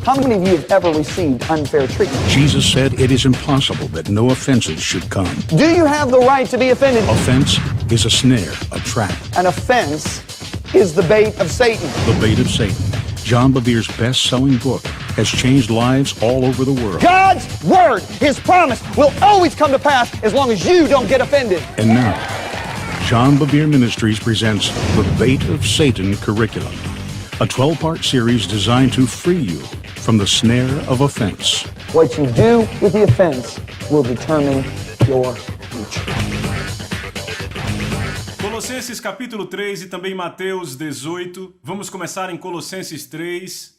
How many of you have ever received unfair treatment? Jesus said it is impossible that no offenses should come. Do you have the right to be offended? Offense is a snare, a trap. An offense is the bait of Satan. The bait of Satan. John Bevere's best-selling book has changed lives all over the world. God's word, his promise, will always come to pass as long as you don't get offended. And now, John Bevere Ministries presents The Bait of Satan Curriculum, a 12-part series designed to free you from the snare of offense. What you do with the offense will determine your future. Colossenses capítulo 3 e também Mateus 18. Vamos começar em Colossenses 3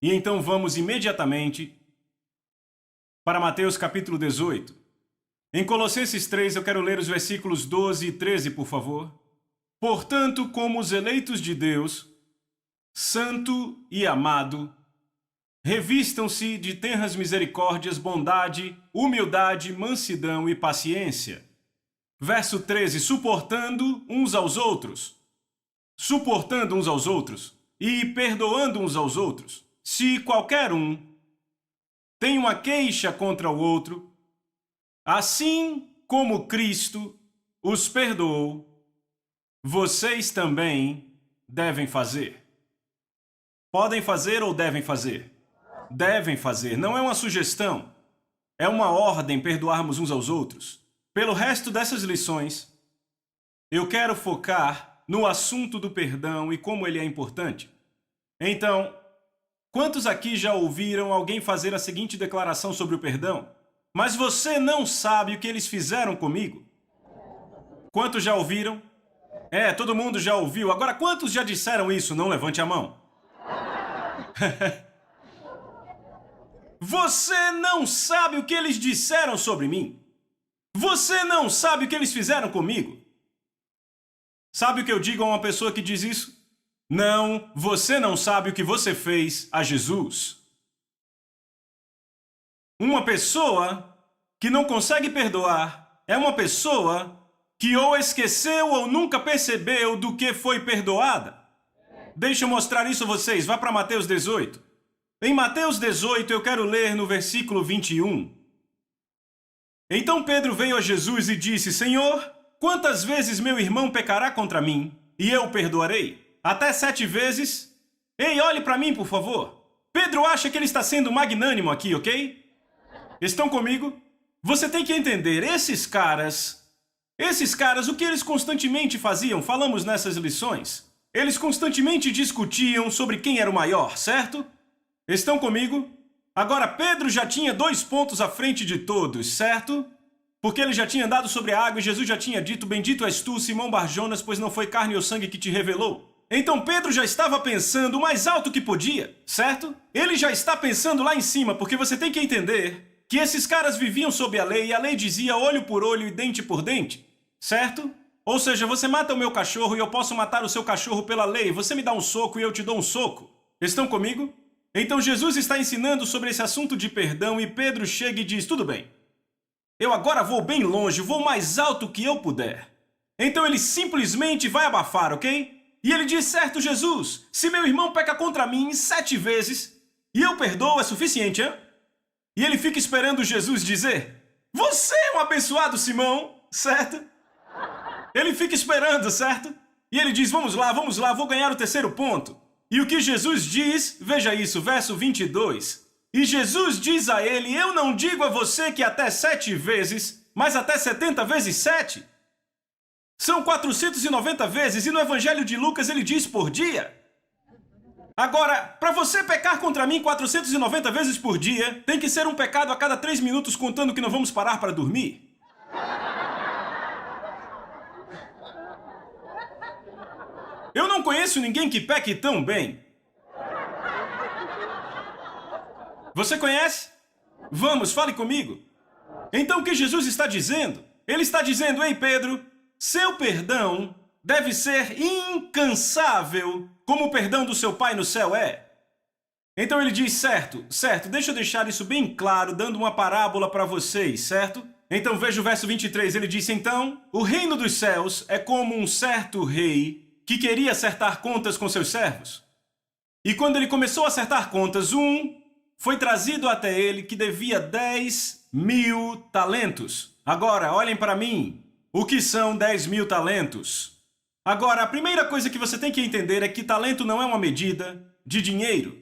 e então vamos imediatamente para Mateus capítulo 18. Em Colossenses 3 eu quero ler os versículos 12 e 13, por favor. Portanto, como os eleitos de Deus, santo e amado, revistam-se de tenras misericórdias, bondade, humildade, mansidão e paciência. Verso 13, suportando uns aos outros e perdoando uns aos outros. Se qualquer um tem uma queixa contra o outro, assim como Cristo os perdoou, vocês também devem fazer. Podem fazer ou devem fazer? Devem fazer. Não é uma sugestão. É uma ordem perdoarmos uns aos outros. Pelo resto dessas lições, eu quero focar no assunto do perdão e como ele é importante. Então, quantos aqui já ouviram alguém fazer a seguinte declaração sobre o perdão? Mas você não sabe o que eles fizeram comigo? Quantos já ouviram? Todo mundo já ouviu. Agora, quantos já disseram isso? Não levante a mão. Você não sabe o que eles disseram sobre mim. Você não sabe o que eles fizeram comigo. Sabe o que eu digo a uma pessoa que diz isso? Não, você não sabe o que você fez a Jesus. Uma pessoa que não consegue perdoar é uma pessoa que ou esqueceu ou nunca percebeu do que foi perdoada. Deixa eu mostrar isso a vocês. Vá para Mateus 18. Em Mateus 18 eu quero ler no versículo 21. Então Pedro veio a Jesus e disse: Senhor, quantas vezes meu irmão pecará contra mim e eu o perdoarei? Até 7 vezes? Ei, olhe para mim, por favor. Pedro acha que ele está sendo magnânimo aqui, ok? Estão comigo? Você tem que entender, esses caras, o que eles constantemente faziam? Falamos nessas lições. Eles constantemente discutiam sobre quem era o maior, certo? Estão comigo? Agora, Pedro já tinha 2 pontos à frente de todos, certo? Porque ele já tinha andado sobre a água e Jesus já tinha dito: Bendito és tu, Simão Barjonas, pois não foi carne ou sangue que te revelou. Então Pedro já estava pensando o mais alto que podia, certo? Ele já está pensando lá em cima, porque você tem que entender que esses caras viviam sob a lei e a lei dizia olho por olho e dente por dente, certo? Ou seja, você mata o meu cachorro e eu posso matar o seu cachorro pela lei. Você me dá um soco e eu te dou um soco. Estão comigo? Então Jesus está ensinando sobre esse assunto de perdão e Pedro chega e diz: tudo bem, eu agora vou bem longe, vou mais alto que eu puder. Então ele simplesmente vai abafar, ok? E ele diz: certo, Jesus, se meu irmão peca contra mim 7 vezes e eu perdoo, é suficiente, hein? E ele fica esperando Jesus dizer: você é um abençoado, Simão, certo? Ele fica esperando, certo? E ele diz: vamos lá, vou ganhar o 3º ponto. E o que Jesus diz, veja isso, verso 22. E Jesus diz a ele: eu não digo a você que até 7 vezes, mas até 70 vezes 7. São 490 vezes, e no Evangelho de Lucas ele diz por dia. Agora, para você pecar contra mim 490 vezes por dia, tem que ser um pecado a cada 3 minutos, contando que não vamos parar para dormir. Eu não conheço ninguém que peque tão bem. Você conhece? Vamos, fale comigo. Então o que Jesus está dizendo? Ele está dizendo: ei Pedro, seu perdão deve ser incansável, como o perdão do seu Pai no céu é. Então ele diz: certo, deixa eu deixar isso bem claro, dando uma parábola para vocês, certo? Então veja o verso 23, ele disse: então, o reino dos céus é como um certo rei que queria acertar contas com seus servos. E quando ele começou a acertar contas, um foi trazido até ele que devia 10.000 talentos. Agora, olhem para mim. O que são 10.000 talentos? Agora, a primeira coisa que você tem que entender é que talento não é uma medida de dinheiro.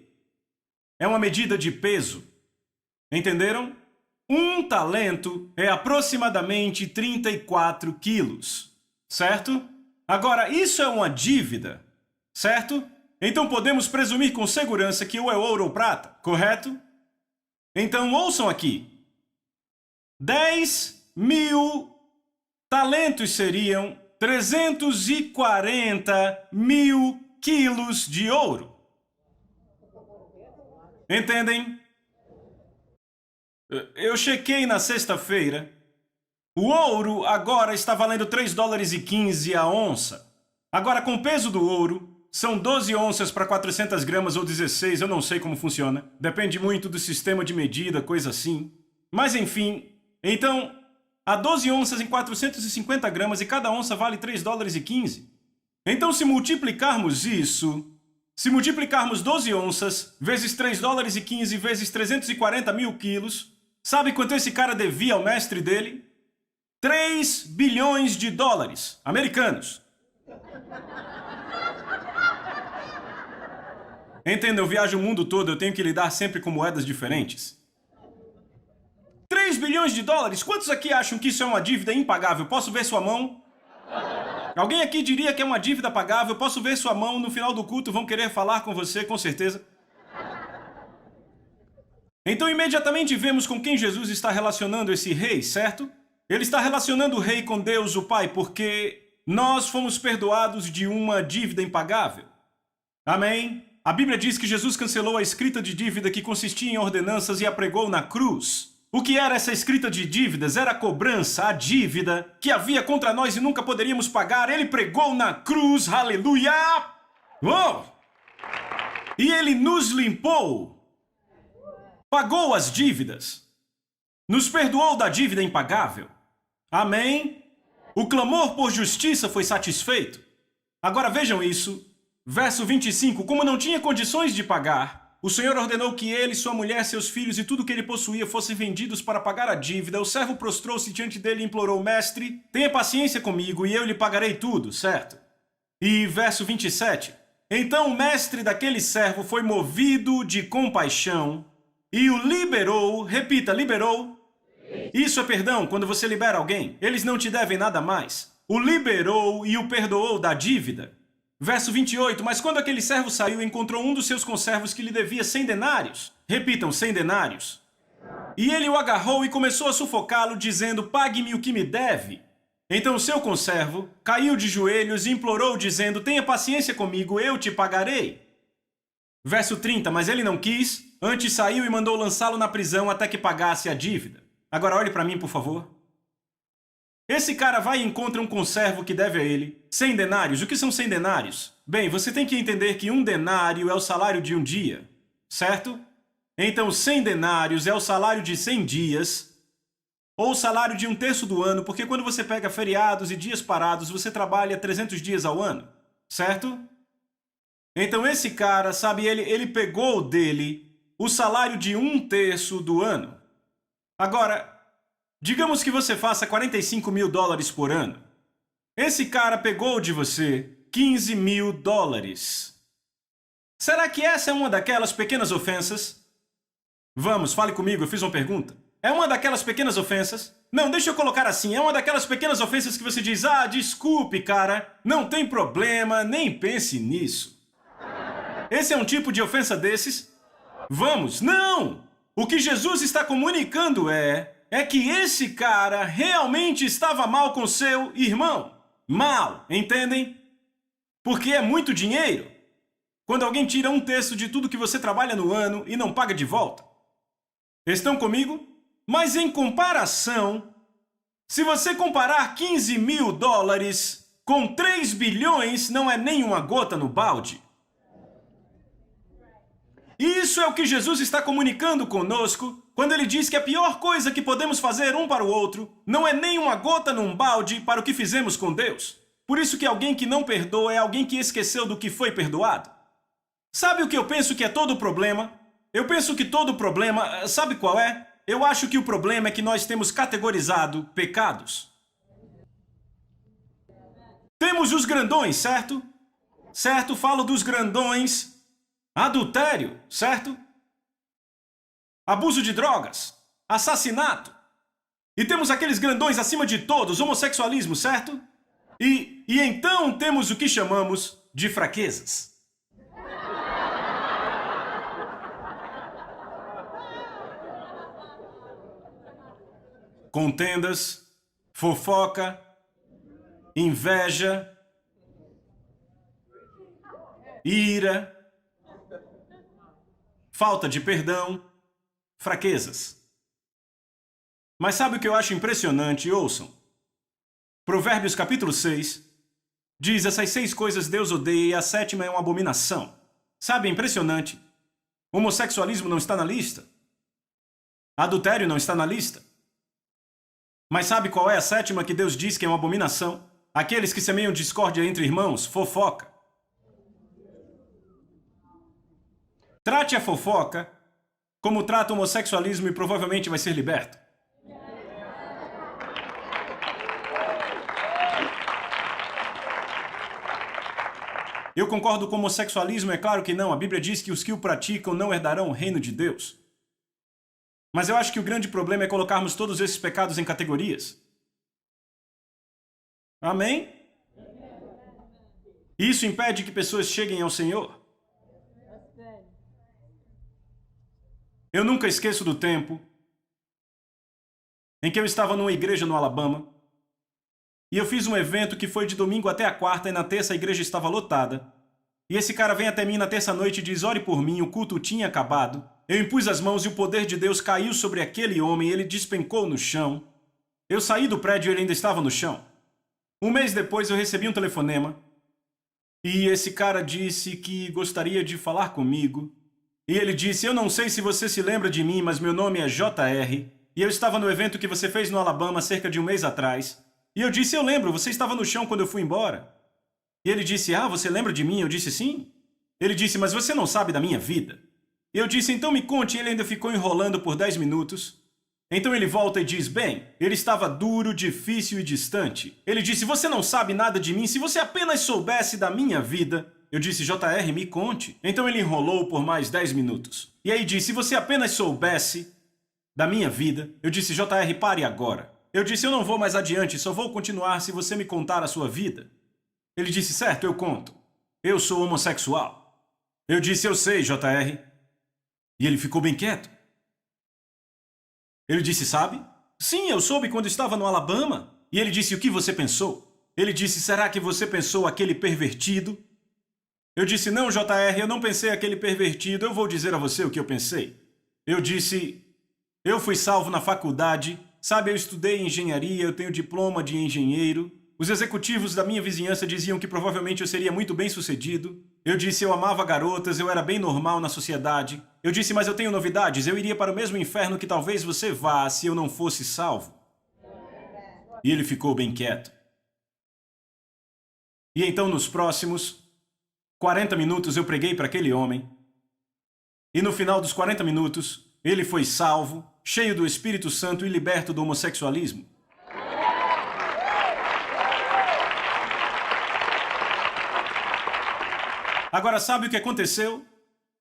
É uma medida de peso. Entenderam? Um talento é aproximadamente 34 quilos. Certo? Agora, isso é uma dívida. Certo? Então podemos presumir com segurança que ou é ouro ou prata, correto? Então ouçam aqui. 10.000 talentos seriam 340.000 quilos de ouro. Entendem? Eu chequei na sexta-feira. O ouro agora está valendo $3,15 a onça. Agora, com o peso do ouro, são 12 onças para 400 gramas ou 16, eu não sei como funciona. Depende muito do sistema de medida, coisa assim. Mas enfim, então, há 12 onças em 450 gramas e cada onça vale $3,15. Então, se multiplicarmos isso, se multiplicarmos 12 onças vezes $3,15 vezes 340.000 quilos, sabe quanto esse cara devia ao mestre dele? 3 bilhões de dólares americanos. Entenda, eu viajo o mundo todo, eu tenho que lidar sempre com moedas diferentes. 3 bilhões de dólares? Quantos aqui acham que isso é uma dívida impagável? Posso ver sua mão? Alguém aqui diria que é uma dívida pagável? Posso ver sua mão? No final do culto vão querer falar com você, com certeza. Então, imediatamente vemos com quem Jesus está relacionando esse rei, certo? Ele está relacionando o rei com Deus, o Pai, porque nós fomos perdoados de uma dívida impagável. Amém? A Bíblia diz que Jesus cancelou a escrita de dívida que consistia em ordenanças e a pregou na cruz. O que era essa escrita de dívidas? Era a cobrança, a dívida que havia contra nós e nunca poderíamos pagar. Ele pregou na cruz, aleluia! Oh! E ele nos limpou. Pagou as dívidas. Nos perdoou da dívida impagável. Amém? O clamor por justiça foi satisfeito. Agora vejam isso. Verso 25. Como não tinha condições de pagar, o Senhor ordenou que ele, sua mulher, seus filhos e tudo que ele possuía fossem vendidos para pagar a dívida. O servo prostrou-se diante dele e implorou: Mestre, tenha paciência comigo e eu lhe pagarei tudo, certo? E verso 27. Então o mestre daquele servo foi movido de compaixão e o liberou. Repita, liberou. Isso é perdão, quando você libera alguém. Eles não te devem nada mais. O liberou e o perdoou da dívida. Verso 28, mas quando aquele servo saiu, encontrou um dos seus conservos que lhe devia 100 denários. Repitam, 100 denários. E ele o agarrou e começou a sufocá-lo, dizendo: pague-me o que me deve. Então o seu conservo caiu de joelhos e implorou, dizendo: tenha paciência comigo, eu te pagarei. Verso 30, mas ele não quis, antes saiu e mandou lançá-lo na prisão até que pagasse a dívida. Agora olhe para mim, por favor. Esse cara vai e encontra um conservo que deve a ele 100 denários. O que são 100 denários? Bem, você tem que entender que um denário é o salário de um dia, certo? Então 100 denários é o salário de 100 dias, ou o salário de um terço do ano, porque quando você pega feriados e dias parados, você trabalha 300 dias ao ano, certo? Então esse cara, sabe, ele pegou dele o salário de um terço do ano. Agora, digamos que você faça 45 mil dólares por ano. Esse cara pegou de você 15 mil dólares. Será que essa é uma daquelas pequenas ofensas? Vamos, fale comigo, eu fiz uma pergunta. É uma daquelas pequenas ofensas? Não, deixa eu colocar assim, é uma daquelas pequenas ofensas que você diz: ah, desculpe, cara, não tem problema, nem pense nisso. Esse é um tipo de ofensa desses? Vamos, não! O que Jesus está comunicando é que esse cara realmente estava mal com seu irmão. Mal, entendem? Porque é muito dinheiro. Quando alguém tira um terço de tudo que você trabalha no ano e não paga de volta. Estão comigo? Mas em comparação, se você comparar 15 mil dólares com 3 bilhões, não é nem uma gota no balde. Isso é o que Jesus está comunicando conosco quando ele diz que a pior coisa que podemos fazer um para o outro não é nem uma gota num balde para o que fizemos com Deus. Por isso que alguém que não perdoa é alguém que esqueceu do que foi perdoado. Sabe o que eu penso que é todo o problema? Eu penso que todo problema, sabe qual é? Eu acho que o problema é que nós temos categorizado pecados. Temos os grandões, certo? Certo, falo dos grandões. Adultério, certo? Abuso de drogas, assassinato. E temos aqueles grandões acima de todos, homossexualismo, certo? E então temos o que chamamos de fraquezas. Contendas, fofoca, inveja, ira, falta de perdão, fraquezas. Mas sabe o que eu acho impressionante? Ouçam. Provérbios capítulo 6 diz: essas 6 coisas Deus odeia e a 7ª é uma abominação. Sabe, é impressionante. Homossexualismo não está na lista. Adultério não está na lista. Mas sabe qual é a 7ª que Deus diz que é uma abominação? Aqueles que semeiam discórdia entre irmãos, fofoca. Trate a fofoca como trata o homossexualismo e provavelmente vai ser liberto. Eu concordo com o homossexualismo? É claro que não. A Bíblia diz que os que o praticam não herdarão o reino de Deus. Mas eu acho que o grande problema é colocarmos todos esses pecados em categorias. Amém? Isso impede que pessoas cheguem ao Senhor. Eu nunca esqueço do tempo em que eu estava numa igreja no Alabama e eu fiz um evento que foi de domingo até a quarta e na terça a igreja estava lotada. E esse cara vem até mim na terça-noite e diz: ore por mim, o culto tinha acabado. Eu impus as mãos e o poder de Deus caiu sobre aquele homem e ele despencou no chão. Eu saí do prédio e ele ainda estava no chão. Um mês depois eu recebi um telefonema e esse cara disse que gostaria de falar comigo. E ele disse: eu não sei se você se lembra de mim, mas meu nome é JR. E eu estava no evento que você fez no Alabama cerca de um mês atrás. E eu disse: eu lembro, você estava no chão quando eu fui embora. E ele disse: ah, você lembra de mim? Eu disse: sim. Ele disse: mas você não sabe da minha vida. E eu disse: então me conte. E ele ainda ficou enrolando por 10 minutos. Então ele volta e diz: bem, ele estava duro, difícil e distante. Ele disse: você não sabe nada de mim, se você apenas soubesse da minha vida. Eu disse: JR, me conte. Então ele enrolou por mais 10 minutos. E aí disse: se você apenas soubesse da minha vida. Eu disse: JR, pare agora. Eu disse: eu não vou mais adiante, só vou continuar se você me contar a sua vida. Ele disse: certo, eu conto. Eu sou homossexual. Eu disse: eu sei, JR. E ele ficou bem quieto. Ele disse: sabe? Sim, eu soube quando estava no Alabama. E ele disse: o que você pensou? Ele disse: será que você pensou aquele pervertido? Eu disse: não, JR, eu não pensei aquele pervertido. Eu vou dizer a você o que eu pensei. Eu disse: eu fui salvo na faculdade. Sabe, eu estudei engenharia, eu tenho diploma de engenheiro. Os executivos da minha vizinhança diziam que provavelmente eu seria muito bem sucedido. Eu disse: eu amava garotas, eu era bem normal na sociedade. Eu disse: mas eu tenho novidades, eu iria para o mesmo inferno que talvez você vá se eu não fosse salvo. E ele ficou bem quieto. E então nos próximos 40 minutos eu preguei para aquele homem. E no final dos 40 minutos, ele foi salvo, cheio do Espírito Santo e liberto do homossexualismo. Agora, sabe o que aconteceu?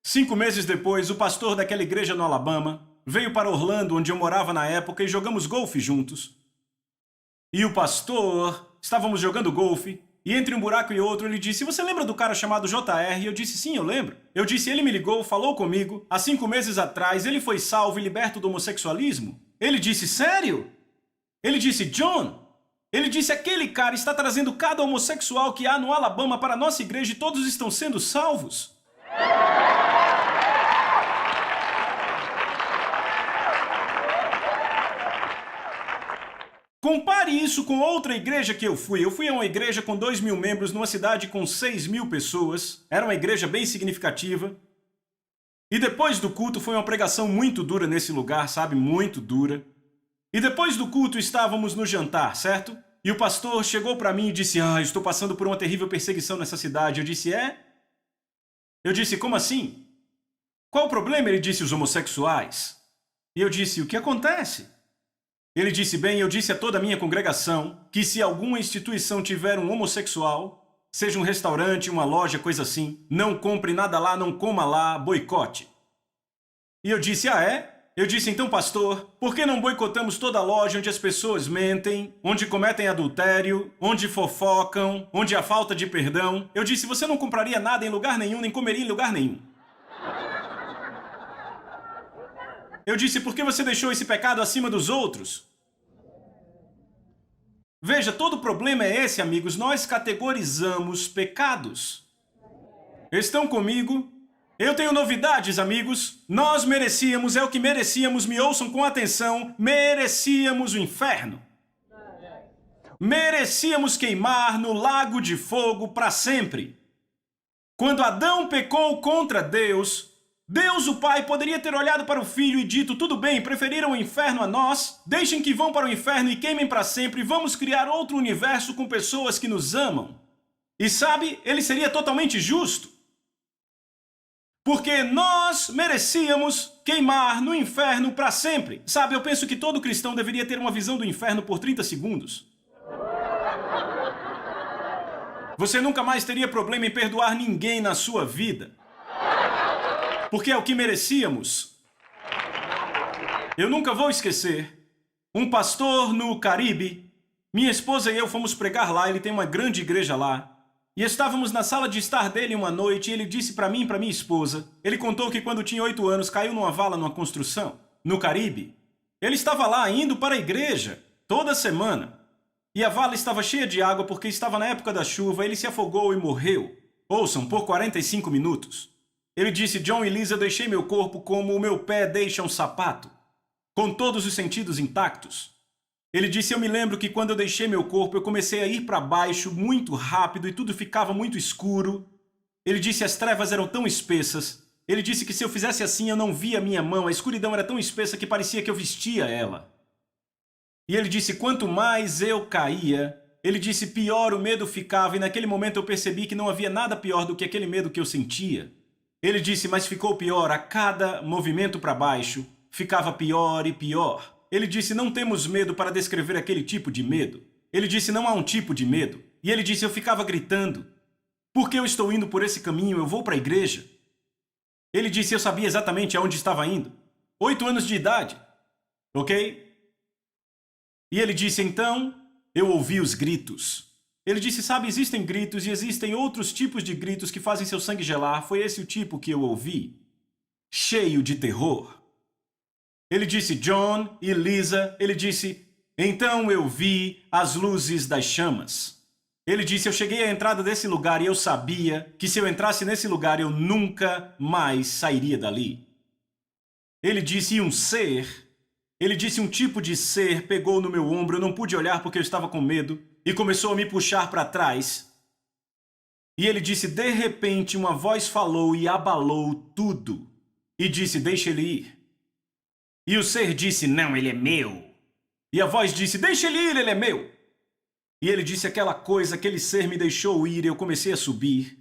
5 meses depois, o pastor daquela igreja no Alabama veio para Orlando, onde eu morava na época, e jogamos golfe juntos. E o pastor, estávamos jogando golfe, e entre um buraco e outro ele disse: você lembra do cara chamado JR? E eu disse: sim, eu lembro. Eu disse: ele me ligou, falou comigo, há 5 meses atrás, ele foi salvo e liberto do homossexualismo. Ele disse: sério? Ele disse: John, ele disse: aquele cara está trazendo cada homossexual que há no Alabama para a nossa igreja e todos estão sendo salvos. Compare isso com outra igreja que eu fui. Eu fui a uma igreja com 2.000 membros numa cidade com 6.000 pessoas. Era uma igreja bem significativa. E depois do culto foi uma pregação muito dura nesse lugar, sabe? Muito dura. E depois do culto estávamos no jantar, certo? E o pastor chegou para mim e disse: estou passando por uma terrível perseguição nessa cidade. Eu disse: é? Eu disse: como assim? Qual o problema? Ele disse, os homossexuais. E eu disse, o que acontece? Ele disse, bem, eu disse a toda a minha congregação que se alguma instituição tiver um homossexual, seja um restaurante, uma loja, coisa assim, não compre nada lá, não coma lá, boicote. E eu disse, ah é? Eu disse, então pastor, por que não boicotamos toda a loja onde as pessoas mentem, onde cometem adultério, onde fofocam, onde há falta de perdão? Eu disse, você não compraria nada em lugar nenhum, nem comeria em lugar nenhum. Eu disse, por que você deixou esse pecado acima dos outros? Veja, todo o problema é esse, amigos. Nós categorizamos pecados. Estão comigo? Eu tenho novidades, amigos. Nós merecíamos, é o que merecíamos, me ouçam com atenção, merecíamos o inferno. Merecíamos queimar no lago de fogo para sempre. Quando Adão pecou contra Deus, Deus, o Pai, poderia ter olhado para o Filho e dito, tudo bem, preferiram o inferno a nós, deixem que vão para o inferno e queimem para sempre, vamos criar outro universo com pessoas que nos amam. E sabe, ele seria totalmente justo. Porque nós merecíamos queimar no inferno para sempre. Sabe, eu penso que todo cristão deveria ter uma visão do inferno por 30 segundos. Você nunca mais teria problema em perdoar ninguém na sua vida. Porque é o que merecíamos. Eu nunca vou esquecer. Um pastor no Caribe, minha esposa e eu fomos pregar lá, ele tem uma grande igreja lá. E estávamos na sala de estar dele uma noite e ele disse para mim e para minha esposa, ele contou que quando tinha 8 anos caiu numa vala numa construção, no Caribe. Ele estava lá indo para a igreja, toda semana. E a vala estava cheia de água porque estava na época da chuva, ele se afogou e morreu. Ouçam, por 45 minutos. Ele disse, John e Lisa, eu deixei meu corpo como o meu pé deixa um sapato, com todos os sentidos intactos. Ele disse, eu me lembro que quando eu deixei meu corpo, eu comecei a ir para baixo muito rápido e tudo ficava muito escuro. Ele disse, as trevas eram tão espessas. Ele disse que se eu fizesse assim, eu não via minha mão, a escuridão era tão espessa que parecia que eu vestia ela. E ele disse, quanto mais eu caía, ele disse, pior o medo ficava, e naquele momento eu percebi que não havia nada pior do que aquele medo que eu sentia. Ele disse, mas ficou pior, a cada movimento para baixo, ficava pior e pior. Ele disse, não temos medo para descrever aquele tipo de medo. Ele disse, não há um tipo de medo. E ele disse, eu ficava gritando, por que eu estou indo por esse caminho, eu vou para a igreja? Ele disse, eu sabia exatamente aonde estava indo. 8 anos de idade, ok? E ele disse, então, eu ouvi os gritos. Ele disse, sabe, existem gritos e existem outros tipos de gritos que fazem seu sangue gelar. Foi esse o tipo que eu ouvi. Cheio de terror. Ele disse, John e Lisa, ele disse, então eu vi as luzes das chamas. Ele disse, eu cheguei à entrada desse lugar e eu sabia que se eu entrasse nesse lugar eu nunca mais sairia dali. Ele disse, e um ser, ele disse, um tipo de ser pegou no meu ombro, eu não pude olhar porque eu estava com medo. E começou a me puxar para trás. E ele disse, de repente, uma voz falou e abalou tudo. E disse, deixa ele ir. E o ser disse, não, ele é meu. E a voz disse, deixa ele ir, ele é meu. E ele disse aquela coisa, aquele ser me deixou ir, eu comecei a subir.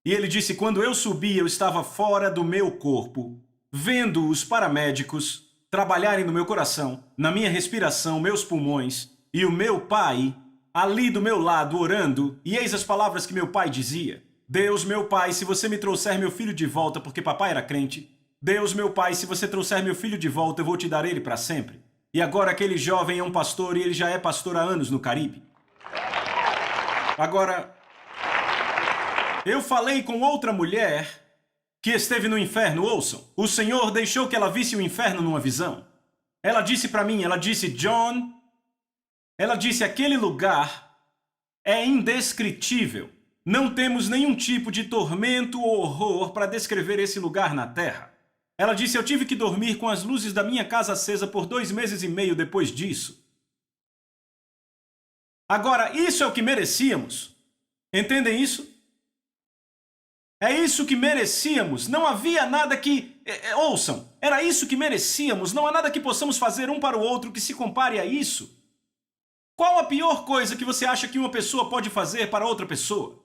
E ele disse, quando eu subi, eu estava fora do meu corpo, vendo os paramédicos trabalharem no meu coração, na minha respiração, meus pulmões, e o meu pai ali do meu lado, orando, e eis as palavras que meu pai dizia. Deus, meu pai, se você me trouxer meu filho de volta, porque papai era crente. Deus, meu pai, se você trouxer meu filho de volta, eu vou te dar ele para sempre. E agora aquele jovem é um pastor e ele já é pastor há anos no Caribe. Agora, eu falei com outra mulher que esteve no inferno, ouçam. O Senhor deixou que ela visse o inferno numa visão. Ela disse para mim, ela disse, John, ela disse, aquele lugar é indescritível. Não temos nenhum tipo de tormento ou horror para descrever esse lugar na Terra. Ela disse, eu tive que dormir com as luzes da minha casa acesa por 2 meses e meio depois disso. Agora, isso é o que merecíamos. Entendem isso? É isso que merecíamos. Não havia nada que... ouçam, era isso que merecíamos. Não há nada que possamos fazer um para o outro que se compare a isso. Qual a pior coisa que você acha que uma pessoa pode fazer para outra pessoa?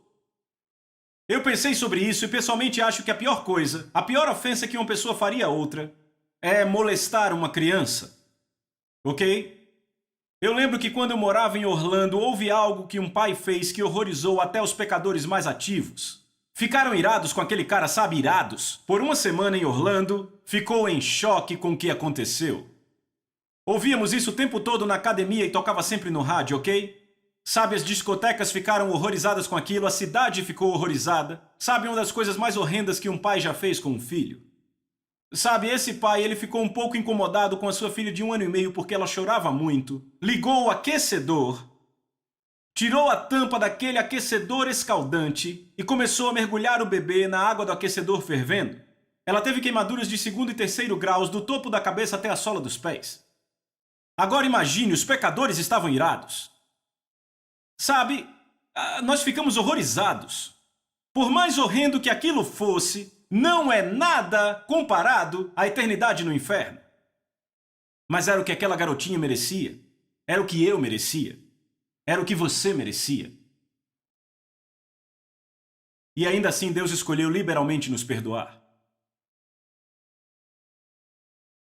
Eu pensei sobre isso e pessoalmente acho que a pior coisa, a pior ofensa que uma pessoa faria a outra, é molestar uma criança. Ok? Eu lembro que quando eu morava em Orlando, houve algo que um pai fez que horrorizou até os pecadores mais ativos. Ficaram irados com aquele cara, sabe, irados. Por uma semana em Orlando, ficou em choque com o que aconteceu. Ouvíamos isso o tempo todo na academia e tocava sempre no rádio, ok? Sabe, as discotecas ficaram horrorizadas com aquilo, a cidade ficou horrorizada. Sabe, uma das coisas mais horrendas que um pai já fez com um filho? Sabe, esse pai, ele ficou um pouco incomodado com a sua filha de 1 ano e meio porque ela chorava muito. Ligou o aquecedor, tirou a tampa daquele aquecedor escaldante e começou a mergulhar o bebê na água do aquecedor fervendo. Ela teve queimaduras de 2º e 3º graus do topo da cabeça até a sola dos pés. Agora imagine, os pecadores estavam irados. Sabe, nós ficamos horrorizados. Por mais horrendo que aquilo fosse, não é nada comparado à eternidade no inferno. Mas era o que aquela garotinha merecia. Era o que eu merecia. Era o que você merecia. E ainda assim Deus escolheu liberalmente nos perdoar.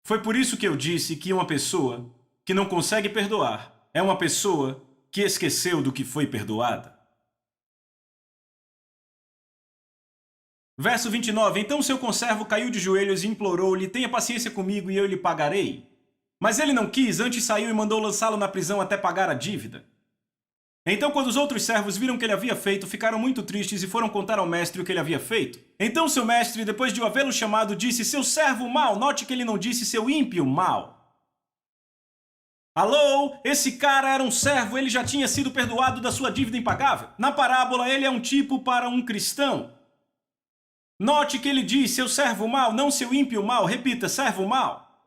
Foi por isso que eu disse que uma pessoa que não consegue perdoar é uma pessoa que esqueceu do que foi perdoada. Verso 29. Então seu conservo caiu de joelhos e implorou-lhe: tenha paciência comigo e eu lhe pagarei. Mas ele não quis, antes saiu e mandou lançá-lo na prisão até pagar a dívida. Então quando os outros servos viram o que ele havia feito, ficaram muito tristes e foram contar ao mestre o que ele havia feito. Então seu mestre, depois de o havê-lo chamado, disse: seu servo mau. Note que ele não disse seu ímpio mau. Alô? Esse cara era um servo, ele já tinha sido perdoado da sua dívida impagável. Na parábola, ele é um tipo para um cristão. Note que ele diz seu servo mau, não seu ímpio mau. Repita, servo mau.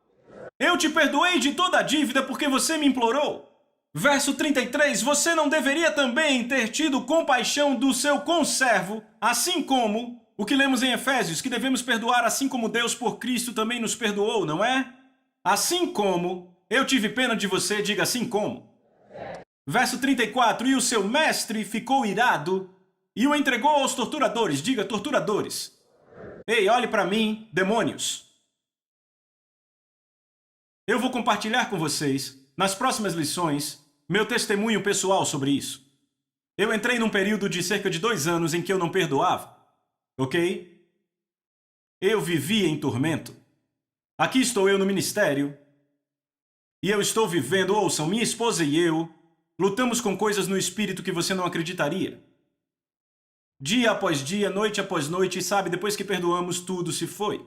Eu te perdoei de toda a dívida porque você me implorou. Verso 33, você não deveria também ter tido compaixão do seu conservo, assim como o que lemos em Efésios, que devemos perdoar assim como Deus por Cristo também nos perdoou, não é? Assim como eu tive pena de você, diga assim como. Verso 34, e o seu mestre ficou irado e o entregou aos torturadores, diga torturadores. Ei, olhe para mim, demônios. Eu vou compartilhar com vocês, nas próximas lições, meu testemunho pessoal sobre isso. Eu entrei num período de cerca de 2 anos em que eu não perdoava, ok? Eu vivia em tormento. Aqui estou eu no ministério e eu estou vivendo, ouçam, minha esposa e eu lutamos com coisas no espírito que você não acreditaria. Dia após dia, noite após noite, e sabe, depois que perdoamos, tudo se foi.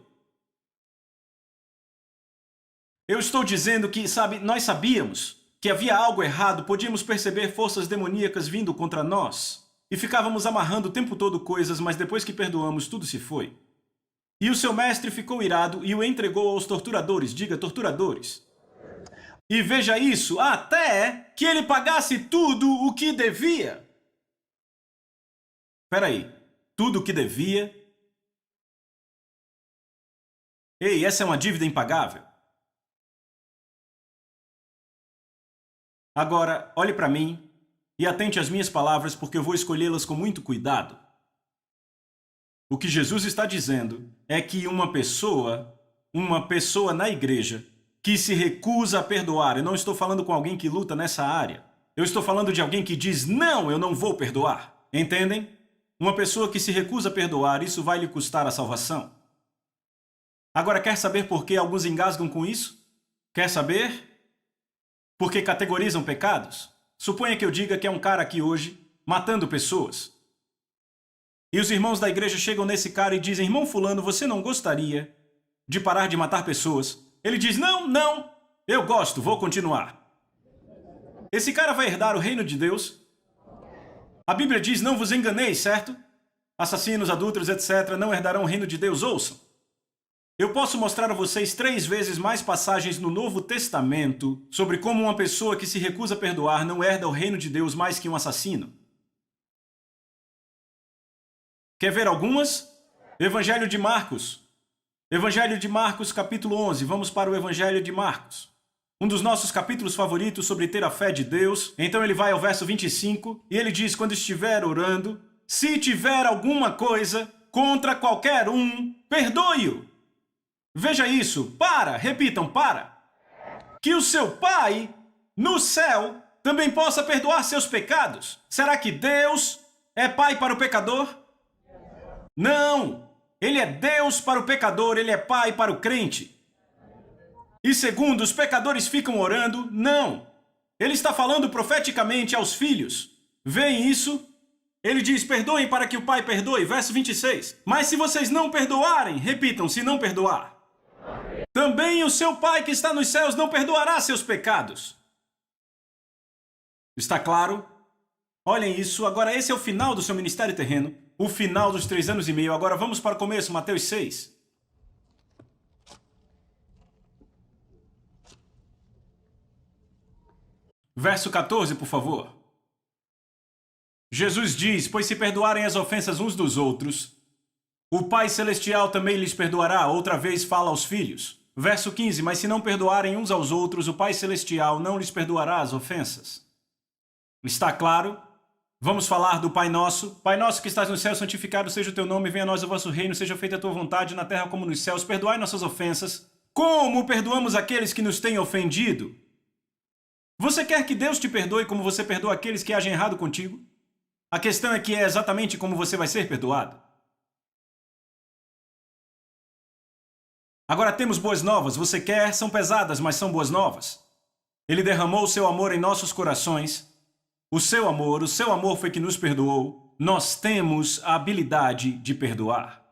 Eu estou dizendo que, sabe, nós sabíamos que havia algo errado, podíamos perceber forças demoníacas vindo contra nós, e ficávamos amarrando o tempo todo coisas, mas depois que perdoamos, tudo se foi. E o seu mestre ficou irado e o entregou aos torturadores, diga torturadores. E veja isso, até que ele pagasse tudo o que devia. Espera aí, tudo o que devia? Ei, essa é uma dívida impagável. Agora, olhe para mim e atente às minhas palavras, porque eu vou escolhê-las com muito cuidado. O que Jesus está dizendo é que uma pessoa na igreja que se recusa a perdoar, eu não estou falando com alguém que luta nessa área, eu estou falando de alguém que diz, não, eu não vou perdoar. Entendem? Uma pessoa que se recusa a perdoar, isso vai lhe custar a salvação. Agora, quer saber por que alguns engasgam com isso? Quer saber? Porque categorizam pecados? Suponha que eu diga que é um cara aqui hoje matando pessoas. E os irmãos da igreja chegam nesse cara e dizem, irmão fulano, você não gostaria de parar de matar pessoas? Ele diz, não, eu gosto, vou continuar. Esse cara vai herdar o reino de Deus? A Bíblia diz, não vos enganeis, certo? Assassinos, adúlteros, etc. não herdarão o reino de Deus, ouçam. Eu posso mostrar a vocês 3 vezes mais passagens no Novo Testamento sobre como uma pessoa que se recusa a perdoar não herda o reino de Deus mais que um assassino. Quer ver algumas? Evangelho de Marcos. Evangelho de Marcos, capítulo 11. Vamos para o Evangelho de Marcos. Um dos nossos capítulos favoritos sobre ter a fé de Deus. Então ele vai ao verso 25 e ele diz, quando estiver orando, Se tiver alguma coisa contra qualquer um, perdoe-o. Veja isso, repitam, que o seu Pai, no céu, também possa perdoar seus pecados. Será que Deus é Pai para o pecador? Não! Ele é Deus para o pecador, Ele é Pai para o crente. E segundo, os pecadores ficam orando? Não! Ele está falando profeticamente aos filhos. Veem isso? Ele diz, perdoem para que o Pai perdoe, verso 26. Mas se vocês não perdoarem, repitam, se não perdoar, também o seu Pai que está nos céus não perdoará seus pecados. Está claro? Olhem isso, agora esse é o final do seu ministério terreno, o final dos 3 anos e meio. Agora vamos para o começo, Mateus 6. Verso 14, por favor. Jesus diz, pois se perdoarem as ofensas uns dos outros, o Pai Celestial também lhes perdoará. Outra vez fala aos filhos. Verso 15, mas se não perdoarem uns aos outros, o Pai Celestial não lhes perdoará as ofensas. Está claro? Vamos falar do Pai Nosso. Pai Nosso que estás no céu, santificado seja o teu nome, venha a nós o vosso reino, seja feita a tua vontade na terra como nos céus. Perdoai nossas ofensas, como perdoamos aqueles que nos têm ofendido. Você quer que Deus te perdoe como você perdoa aqueles que agem errado contigo? A questão é que é exatamente como você vai ser perdoado. Agora temos boas novas. Você quer? São pesadas, mas são boas novas. Ele derramou o seu amor em nossos corações. O seu amor foi que nos perdoou. Nós temos a habilidade de perdoar.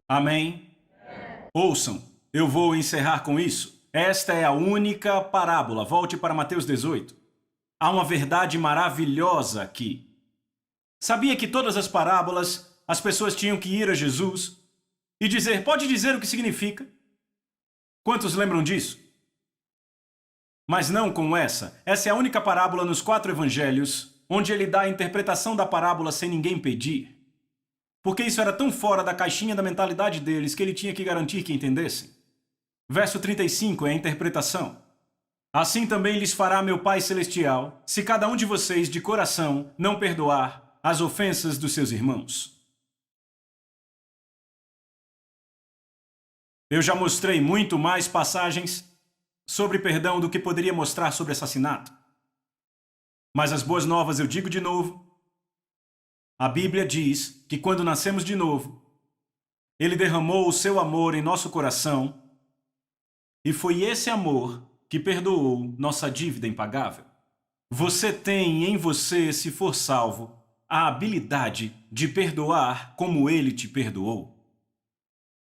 Amém? Ouçam, eu vou encerrar com isso. Esta é a única parábola. Volte para Mateus 18. Há uma verdade maravilhosa aqui. Sabia que todas as parábolas, as pessoas tinham que ir a Jesus e dizer, pode dizer o que significa? Quantos lembram disso? Mas não com essa. Essa é a única parábola nos 4 evangelhos onde ele dá a interpretação da parábola sem ninguém pedir. Porque isso era tão fora da caixinha da mentalidade deles que ele tinha que garantir que entendessem. Verso 35 é a interpretação. Assim também lhes fará meu Pai Celestial, se cada um de vocês de coração não perdoar as ofensas dos seus irmãos. Eu já mostrei muito mais passagens sobre perdão do que poderia mostrar sobre assassinato. Mas as boas novas eu digo de novo. A Bíblia diz que quando nascemos de novo, Ele derramou o seu amor em nosso coração e foi esse amor que perdoou nossa dívida impagável. Você tem em você, se for salvo, a habilidade de perdoar como Ele te perdoou.